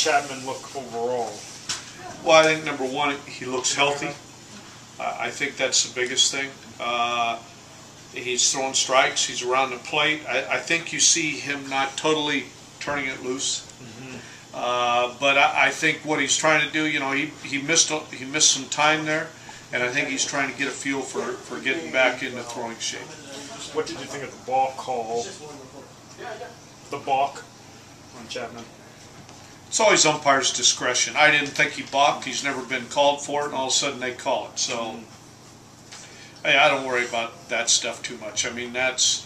Chapman look overall? Well, I think number one, he looks healthy. I think that's the biggest thing. He's throwing strikes. He's around the plate. I think you see him not totally turning it loose. But I think what he's trying to do, you know, he missed some time there, and I think he's trying to get a feel for getting back into throwing shape. What did you think of the balk call? The balk on Chapman? It's always umpire's discretion. I didn't think he balked. He's never been called for it, and all of a sudden they call it. So hey, I don't worry about that stuff too much. I mean, that's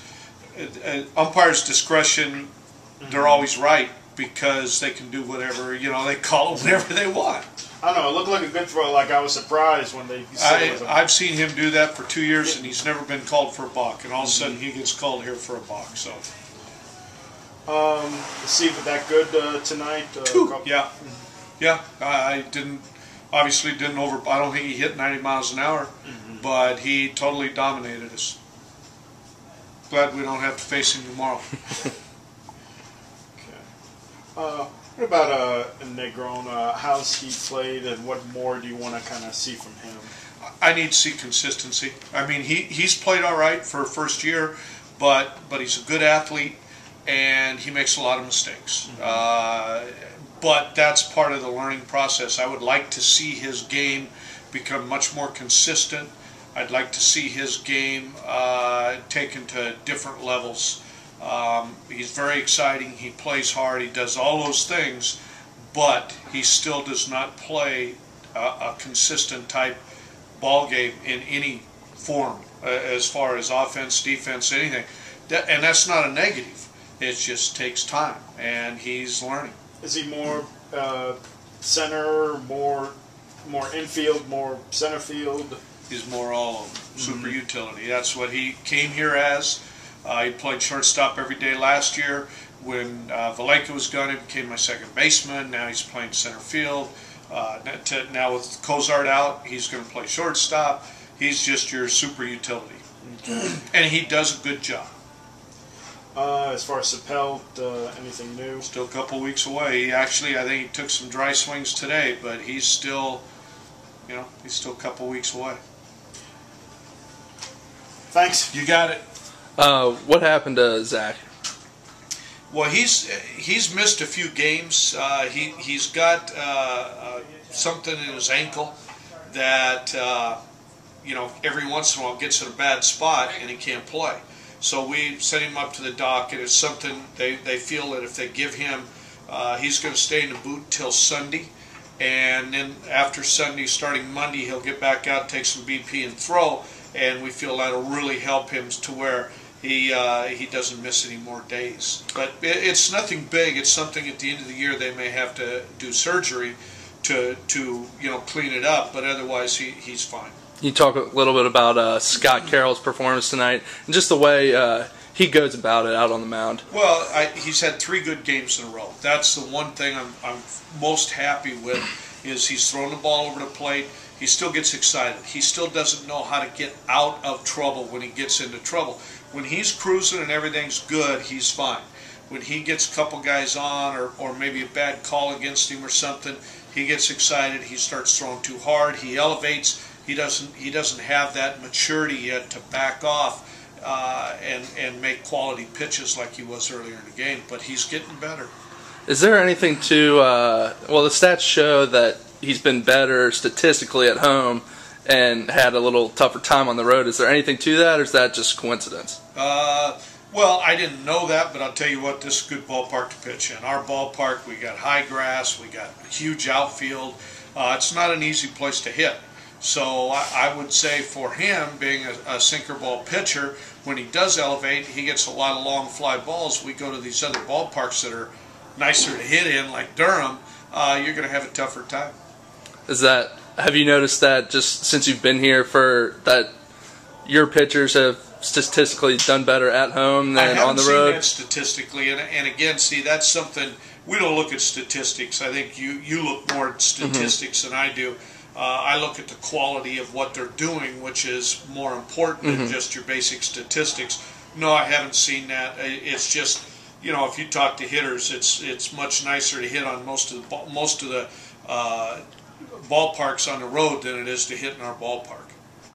umpire's discretion. They're always right because they can do whatever, you know, they call it whatever they want. I don't know. It looked like a good throw. Like I was surprised when they said it was a balk. I've seen him do that for 2 years, and he's never been called for a balk. And all of a sudden he gets called here for a balk. So. See if that good tonight. Yeah, yeah. I obviously didn't over. I don't think he hit 90 miles an hour, but he totally dominated us. Glad we don't have to face him tomorrow. Okay. What about Negron? How's he played, and what more do you want to kind of see from him? I need to see consistency. I mean, he's played all right for a first year, but he's a good athlete. And he makes a lot of mistakes. But that's part of the learning process. I would like to see his game become much more consistent. I'd like to see his game taken to different levels. He's very exciting. He plays hard. He does all those things, but he still does not play a consistent type ball game in any form as far as offense, defense, anything. And that's not a negative. It just takes time, and he's learning. Is he more center, more infield, more center field? He's more all of them. Super utility. That's what he came here as. He played shortstop every day last year. When Valleca was gone, he became my second baseman. Now he's playing center field. Now with Cozart out, he's going to play shortstop. He's just your super utility. And he does a good job. As far as Sappelt, anything new? Still a couple weeks away. I think he took some dry swings today, but he's still, you know, he's still a couple weeks away. Thanks. You got it. What happened to Zack? Well, he's missed a few games. He's got something in his ankle that you know, every once in a while gets in a bad spot and he can't play. So we sent him up to the doc, and it's something they feel that if they give him, he's going to stay in the boot till Sunday, and then after Sunday, starting Monday, he'll get back out, take some BP and throw, and we feel that'll really help him to where he doesn't miss any more days. But it's nothing big. It's something at the end of the year they may have to do surgery to you know, clean it up, but otherwise he's fine. You talk a little bit about Scott Carroll's performance tonight and just the way he goes about it out on the mound. Well, he's had 3 good games in a row. That's the one thing I'm most happy with, is he's thrown the ball over the plate. He still gets excited. He still doesn't know how to get out of trouble when he gets into trouble. When he's cruising and everything's good, he's fine. When he gets a couple guys on or maybe a bad call against him or something, he gets excited. He starts throwing too hard. He elevates. He doesn't have that maturity yet to back off and make quality pitches like he was earlier in the game, but he's getting better. Is there anything to well, the stats show that he's been better statistically at home and had a little tougher time on the road. Is there anything to that, or is that just coincidence? Well, I didn't know that, but I'll tell you what, this is a good ballpark to pitch in. Our ballpark, we got high grass, we got a huge outfield. It's not an easy place to hit. So I would say for him, being a sinker ball pitcher, when he does elevate, he gets a lot of long fly balls. We go to these other ballparks that are nicer to hit in, like Durham, you're going to have a tougher time. Have you noticed that just since you've been here that your pitchers have statistically done better at home than on the road? I haven't seen that statistically, and again, see, that's something, we don't look at statistics. I think you look more at statistics than I do. I look at the quality of what they're doing, which is more important than just your basic statistics. No, I haven't seen that. It's just you know, if you talk to hitters, it's much nicer to hit on most of the ballparks on the road than it is to hit in our ballpark.